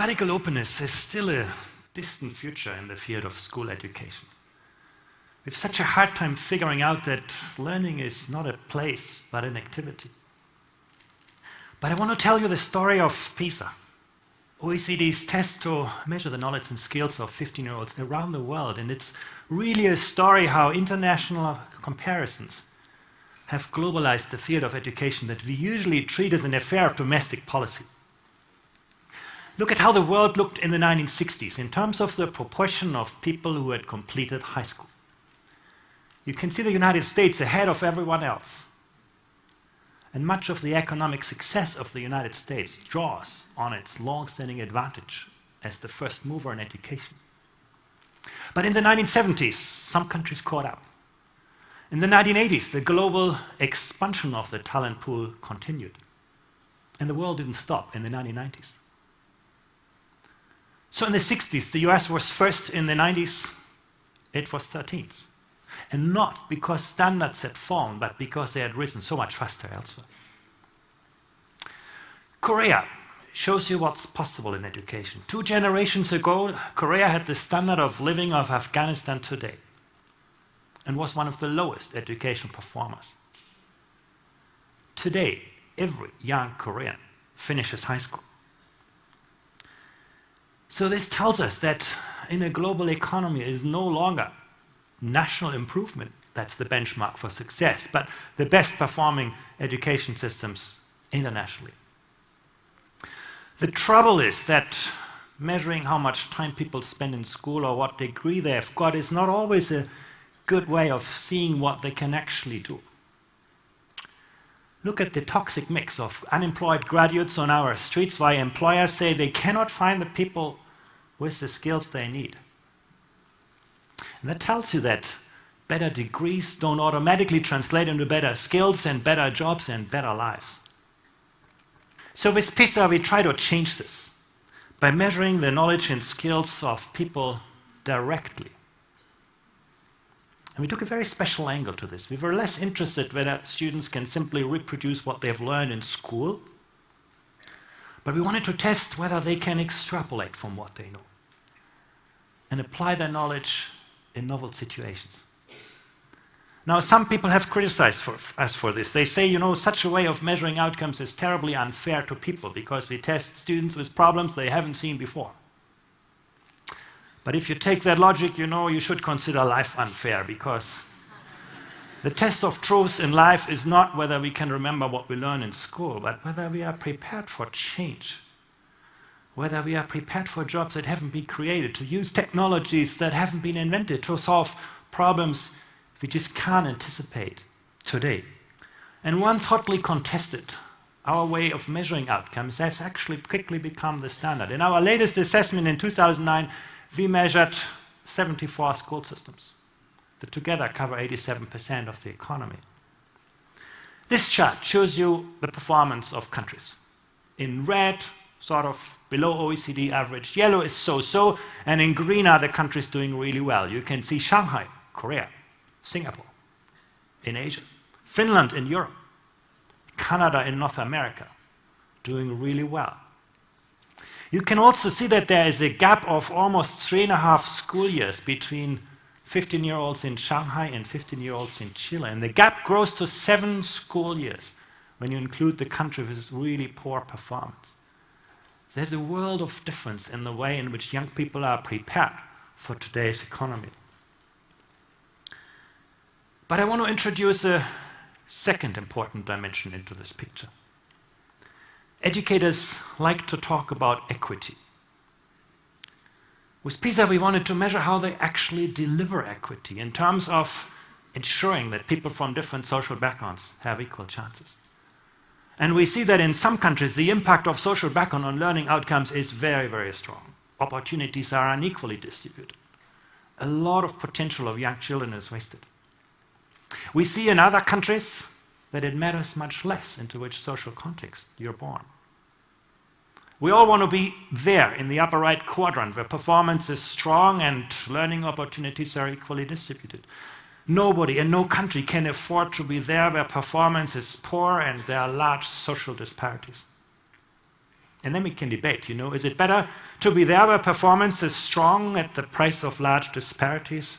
radical openness is still a distant future in the field of school education. We have such a hard time figuring out that learning is not a place, but an activity. But I want to tell you the story of PISA, OECD's test to measure the knowledge and skills of 15-year-olds around the world. And it's really a story how international comparisons have globalized the field of education that we usually treat as an affair of domestic policy. Look at how the world looked in the 1960s in terms of the proportion of people who had completed high school. You can see the United States ahead of everyone else. And much of the economic success of the United States draws on its long-standing advantage as the first mover in education. But in the 1970s, some countries caught up. In the 1980s, the global expansion of the talent pool continued. And the world didn't stop in the 1990s. So in the 60s, the US was first. In the 90s, it was 13th. And not because standards had fallen, but because they had risen so much faster elsewhere. Korea shows you what's possible in education. 2 generations ago, Korea had the standard of living of Afghanistan today and was one of the lowest education performers. Today, every young Korean finishes high school. So this tells us that in a global economy, it is no longer national improvement that's the benchmark for success, but the best performing education systems internationally. The trouble is that measuring how much time people spend in school or what degree they have got is not always a good way of seeing what they can actually do. Look at the toxic mix of unemployed graduates on our streets, why employers say they cannot find the people with the skills they need. And that tells you that better degrees don't automatically translate into better skills and better jobs and better lives. So with PISA, we try to change this by measuring the knowledge and skills of people directly. And we took a very special angle to this. We were less interested whether students can simply reproduce what they've learned in school, but we wanted to test whether they can extrapolate from what they know and apply their knowledge in novel situations. Now, some people have criticized us for this. They say, you know, such a way of measuring outcomes is terribly unfair to people because we test students with problems they haven't seen before. But if you take that logic, you know, you should consider life unfair because the test of truth in life is not whether we can remember what we learn in school, but whether we are prepared for change, whether we are prepared for jobs that haven't been created, to use technologies that haven't been invented, to solve problems we just can't anticipate today. And once hotly contested, our way of measuring outcomes has actually quickly become the standard. In our latest assessment in 2009, we measured 74 school systems that together cover 87% of the economy. This chart shows you the performance of countries. In red, sort of below OECD average, yellow is so-so, and in green are the countries doing really well. You can see Shanghai, Korea, Singapore in Asia, Finland in Europe, Canada in North America, doing really well. You can also see that there is a gap of almost 3.5 school years between 15-year-olds in Shanghai and 15-year-olds in Chile. And the gap grows to 7 school years when you include the country with really poor performance. There's a world of difference in the way in which young people are prepared for today's economy. But I want to introduce a second important dimension into this picture. Educators like to talk about equity. With PISA, we wanted to measure how they actually deliver equity in terms of ensuring that people from different social backgrounds have equal chances. And we see that in some countries, the impact of social background on learning outcomes is very, very strong. Opportunities are unequally distributed. A lot of potential of young children is wasted. We see in other countries that it matters much less into which social context you're born. We all want to be there in the upper right quadrant where performance is strong and learning opportunities are equally distributed. Nobody and no country can afford to be there where performance is poor and there are large social disparities. And then we can debate, is it better to be there where performance is strong at the price of large disparities?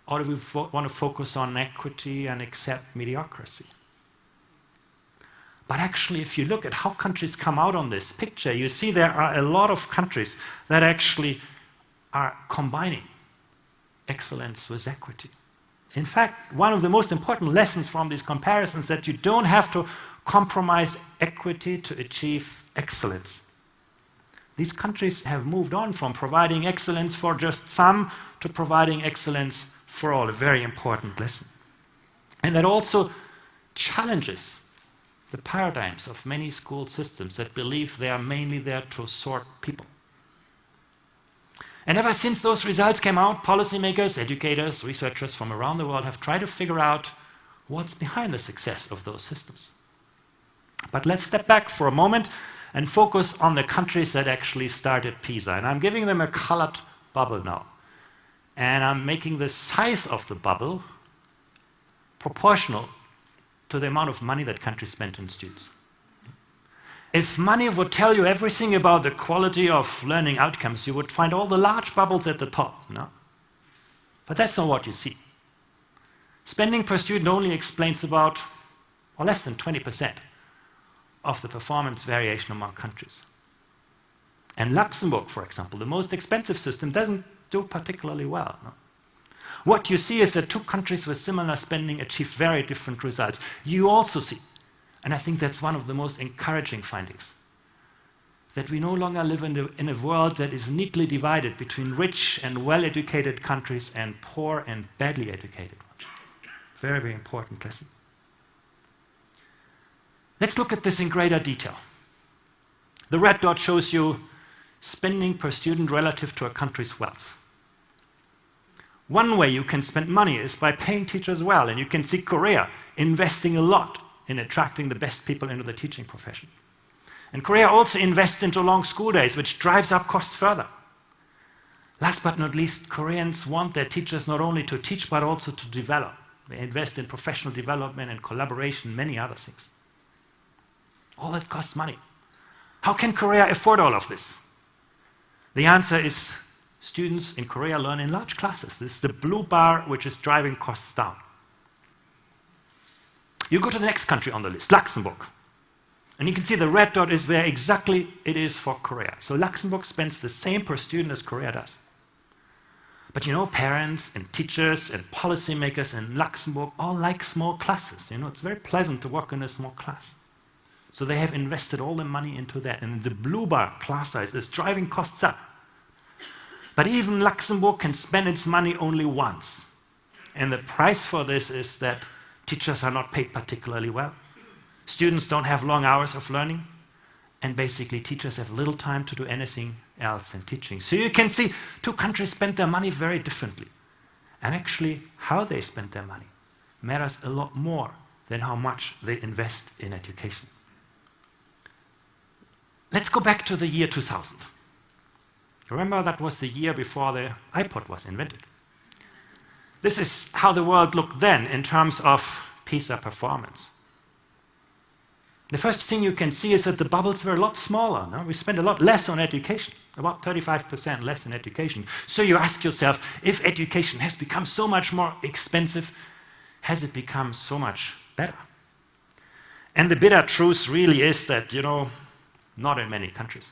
Or do we want to focus on equity and accept mediocrity? But actually, if you look at how countries come out on this picture, you see there are a lot of countries that actually are combining excellence with equity. In fact, one of the most important lessons from these comparisons is that you don't have to compromise equity to achieve excellence. These countries have moved on from providing excellence for just some to providing excellence for all, a very important lesson. And that also challenges the paradigms of many school systems that believe they are mainly there to sort people. And ever since those results came out, policymakers, educators, researchers from around the world have tried to figure out what's behind the success of those systems. But let's step back for a moment and focus on the countries that actually started PISA. And I'm giving them a colored bubble now. And I'm making the size of the bubble proportional to the amount of money that countries spent on students. If money would tell you everything about the quality of learning outcomes, you would find all the large bubbles at the top, no? But that's not what you see. Spending per student only explains about, or less than 20% of the performance variation among countries. And Luxembourg, for example, the most expensive system, doesn't do particularly well. No? What you see is that two countries with similar spending achieve very different results. You also see, and I think that's one of the most encouraging findings, that we no longer live in a world that is neatly divided between rich and well-educated countries and poor and badly educated ones. Very, very important lesson. Let's look at this in greater detail. The red dot shows you spending per student relative to a country's wealth. One way you can spend money is by paying teachers well, and you can see Korea investing a lot in attracting the best people into the teaching profession. And Korea also invests into long school days, which drives up costs further. Last but not least, Koreans want their teachers not only to teach, but also to develop. They invest in professional development and collaboration, many other things. All that costs money. How can Korea afford all of this? The answer is students in Korea learn in large classes. This is the blue bar which is driving costs down. You go to the next country on the list, Luxembourg. And you can see the red dot is where exactly it is for Korea. So Luxembourg spends the same per student as Korea does. But parents and teachers and policymakers in Luxembourg all like small classes. It's very pleasant to work in a small class. So they have invested all the money into that. And the blue bar class size is driving costs up. But even Luxembourg can spend its money only once. And the price for this is that teachers are not paid particularly well. Students don't have long hours of learning. And basically, teachers have little time to do anything else in teaching. So you can see two countries spend their money very differently. And actually, how they spend their money matters a lot more than how much they invest in education. Let's go back to the year 2000. Remember, that was the year before the iPod was invented. This is how the world looked then in terms of PISA performance. The first thing you can see is that the bubbles were a lot smaller. No? We spent a lot less on education, about 35% less in education. So you ask yourself, if education has become so much more expensive, has it become so much better? And the bitter truth really is that, not in many countries.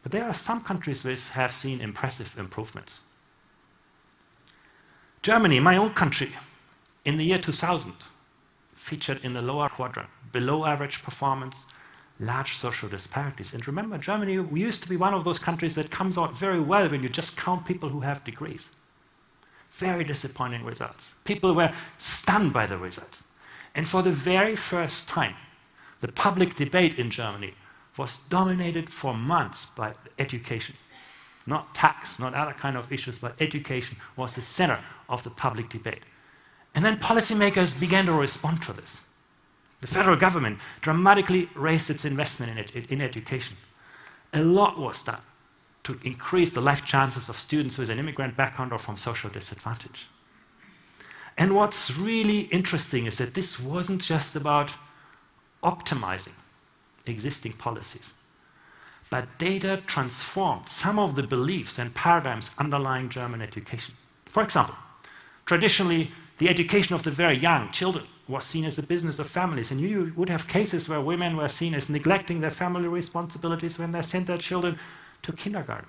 But there are some countries which have seen impressive improvements. Germany, my own country, in the year 2000, featured in the lower quadrant, below average performance, large social disparities. And remember, Germany used to be one of those countries that comes out very well when you just count people who have degrees. Very disappointing results. People were stunned by the results. And for the very first time, the public debate in Germany was dominated for months by education. Not tax, not other kind of issues, but education was the center of the public debate. And then policymakers began to respond to this. The federal government dramatically raised its investment in education. A lot was done to increase the life chances of students with an immigrant background or from social disadvantage. And what's really interesting is that this wasn't just about optimizing existing policies, but data transformed some of the beliefs and paradigms underlying German education. For example, traditionally, the education of the very young children was seen as a business of families, and you would have cases where women were seen as neglecting their family responsibilities when they sent their children to kindergarten.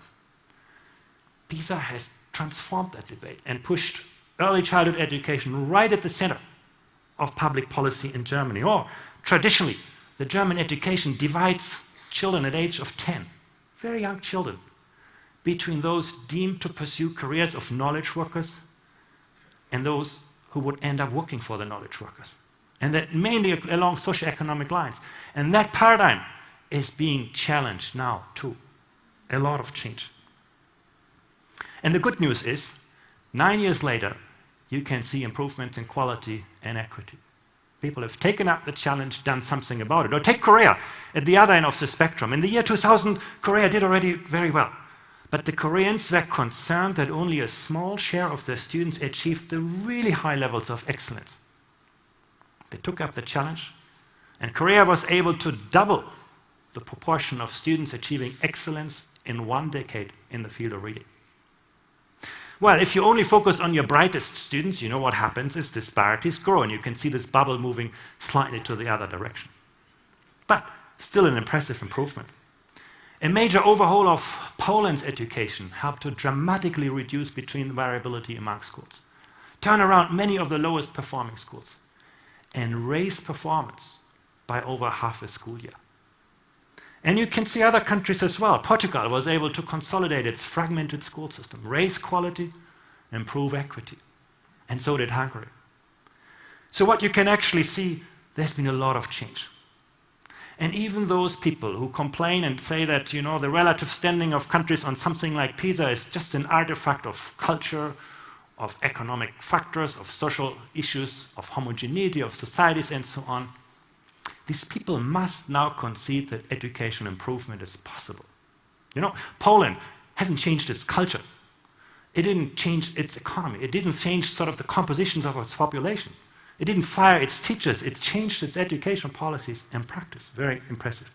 PISA has transformed that debate and pushed early childhood education right at the center of public policy in Germany. Or, traditionally, the German education divides children at the age of 10, very young children, between those deemed to pursue careers of knowledge workers and those who would end up working for the knowledge workers. And that mainly along socioeconomic lines. And that paradigm is being challenged now too. A lot of change. And the good news is, 9 years later, you can see improvements in quality and equity. People have taken up the challenge, done something about it. Or take Korea at the other end of the spectrum. In the year 2000, Korea did already very well. But the Koreans were concerned that only a small share of their students achieved the really high levels of excellence. They took up the challenge, and Korea was able to double the proportion of students achieving excellence in 1 decade in the field of reading. Well, if you only focus on your brightest students, you know what happens is disparities grow, and you can see this bubble moving slightly to the other direction. But still an impressive improvement. A major overhaul of Poland's education helped to dramatically reduce between variability among schools, turn around many of the lowest performing schools, and raise performance by over half a school year. And you can see other countries as well. Portugal was able to consolidate its fragmented school system, raise quality, improve equity. And so did Hungary. So what you can actually see, there's been a lot of change. And even those people who complain and say that, you know, the relative standing of countries on something like PISA is just an artifact of culture, of economic factors, of social issues, of homogeneity of societies, and so on, these people must now concede that education improvement is possible. You know, Poland hasn't changed its culture. It didn't change its economy. It didn't change sort of the compositions of its population. It didn't fire its teachers. It changed its education policies and practice. Very impressive.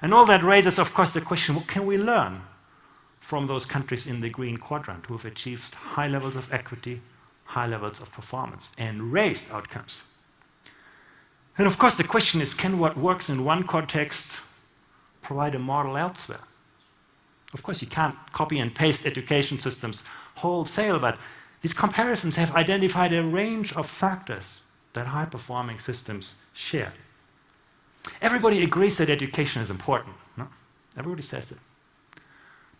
And all that raises, of course, the question, what can we learn from those countries in the green quadrant who have achieved high levels of equity, high levels of performance, and raised outcomes? And of course, the question is, can what works in one context provide a model elsewhere? Of course, you can't copy and paste education systems wholesale, but these comparisons have identified a range of factors that high-performing systems share. Everybody agrees that education is important. No? Everybody says it.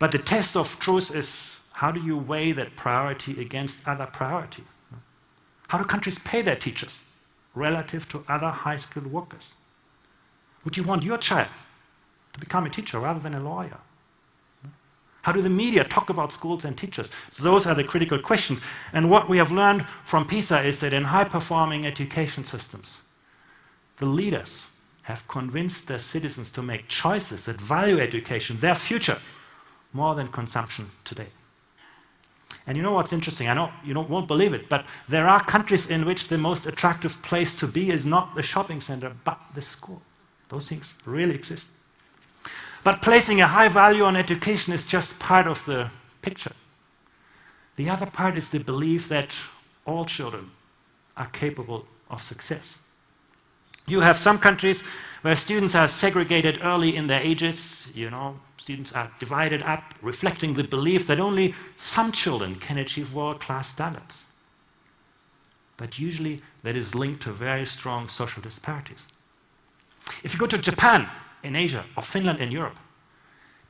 But the test of truth is, how do you weigh that priority against other priority? No? How do countries pay their teachers relative to other high-skilled workers? Would you want your child to become a teacher rather than a lawyer? How do the media talk about schools and teachers? So those are the critical questions. And what we have learned from PISA is that in high-performing education systems, the leaders have convinced their citizens to make choices that value education, their future, more than consumption today. And you know what's interesting? I know you won't believe it, but there are countries in which the most attractive place to be is not the shopping center, but the school. Those things really exist. But placing a high value on education is just part of the picture. The other part is the belief that all children are capable of success. You have some countries where students are segregated early in their ages, you know, students are divided up, reflecting the belief that only some children can achieve world-class standards. But usually that is linked to very strong social disparities. If you go to Japan, in Asia, or Finland in Europe,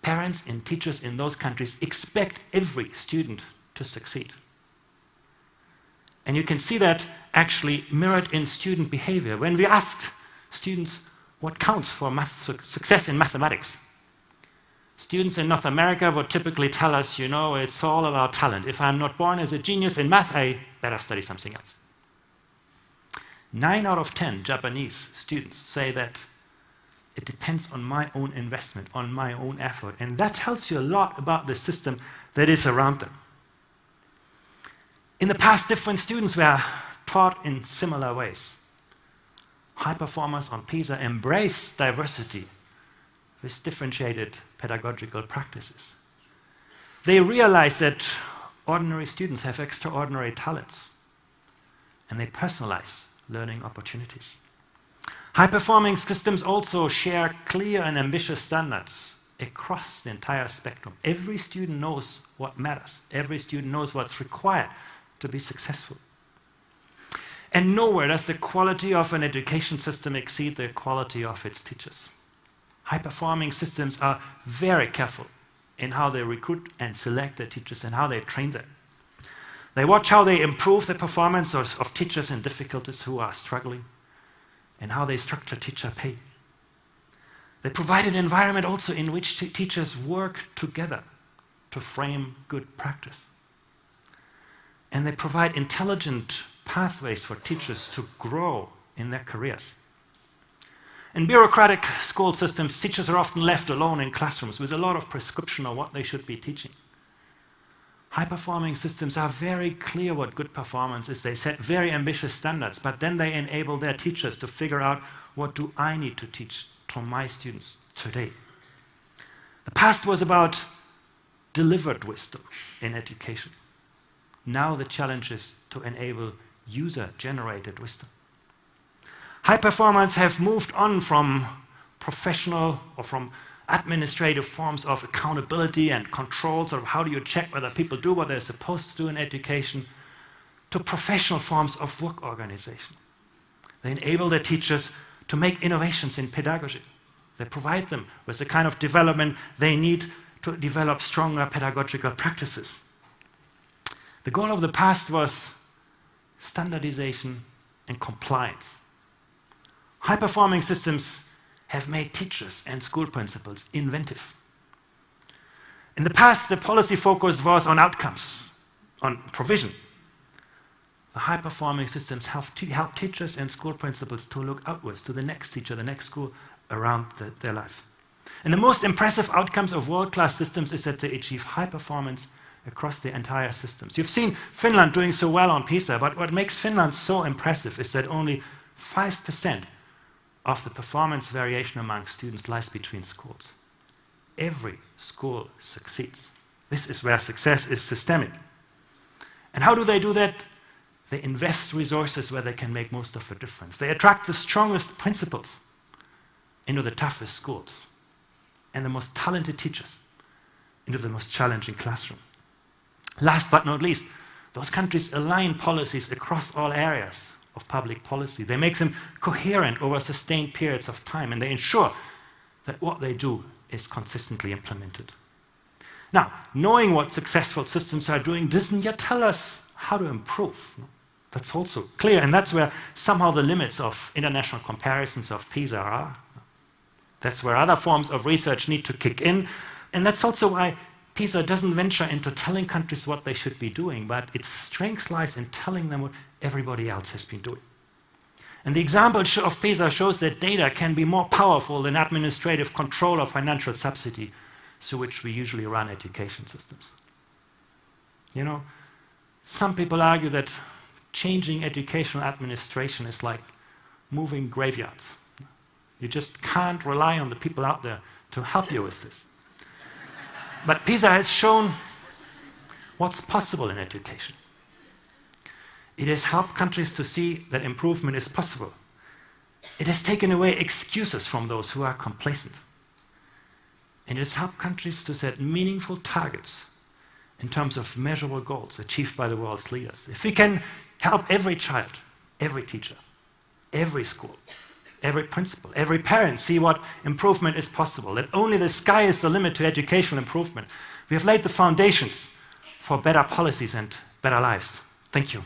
parents and teachers in those countries expect every student to succeed. And you can see that actually mirrored in student behavior. When we asked students what counts for success in mathematics, students in North America would typically tell us, you know, it's all about talent. If I'm not born as a genius in math, I better study something else. 9 out of 10 Japanese students say that it depends on my own investment, on my own effort. And that tells you a lot about the system that is around them. In the past, different students were taught in similar ways. High performers on PISA embrace diversity with differentiated pedagogical practices. They realize that ordinary students have extraordinary talents, and they personalize learning opportunities. High-performing systems also share clear and ambitious standards across the entire spectrum. Every student knows what matters. Every student knows what's required to be successful. And nowhere does the quality of an education system exceed the quality of its teachers. High-performing systems are very careful in how they recruit and select their teachers and how they train them. They watch how they improve the performance of teachers in difficulties who are struggling and how they structure teacher pay. They provide an environment also in which teachers work together to frame good practice. And they provide intelligent pathways for teachers to grow in their careers. In bureaucratic school systems, teachers are often left alone in classrooms with a lot of prescription of what they should be teaching. High-performing systems are very clear what good performance is. They set very ambitious standards, but then they enable their teachers to figure out, what do I need to teach to my students today? The past was about delivered wisdom in education. Now the challenge is to enable user-generated wisdom. High performers have moved on from professional or from administrative forms of accountability and control, sort of how do you check whether people do what they're supposed to do in education, to professional forms of work organization. They enable their teachers to make innovations in pedagogy. They provide them with the kind of development they need to develop stronger pedagogical practices. The goal of the past was standardization and compliance. High-performing systems have made teachers and school principals inventive. In the past, the policy focus was on outcomes, on provision. The high-performing systems help teachers and school principals to look outwards to the next teacher, the next school around their lives. And the most impressive outcomes of world-class systems is that they achieve high performance across the entire systems. You've seen Finland doing so well on PISA, but what makes Finland so impressive is that only 5% of the performance variation among students lies between schools. Every school succeeds. This is where success is systemic. And how do they do that? They invest resources where they can make most of a difference. They attract the strongest principals into the toughest schools and the most talented teachers into the most challenging classroom. Last but not least, those countries align policies across all areas of public policy. They make them coherent over sustained periods of time, and they ensure that what they do is consistently implemented. Now, knowing what successful systems are doing doesn't yet tell us how to improve. That's also clear, and that's where somehow the limits of international comparisons of PISA are. That's where other forms of research need to kick in, and that's also why PISA doesn't venture into telling countries what they should be doing, but its strength lies in telling them what everybody else has been doing. And the example of PISA shows that data can be more powerful than administrative control or financial subsidy, through which we usually run education systems. You know, some people argue that changing educational administration is like moving graveyards. You just can't rely on the people out there to help you with this. But PISA has shown what's possible in education. It has helped countries to see that improvement is possible. It has taken away excuses from those who are complacent. And it has helped countries to set meaningful targets in terms of measurable goals achieved by the world's leaders. If we can help every child, every teacher, every school, every principal, every parent see what improvement is possible, that only the sky is the limit to educational improvement, we have laid the foundations for better policies and better lives. Thank you.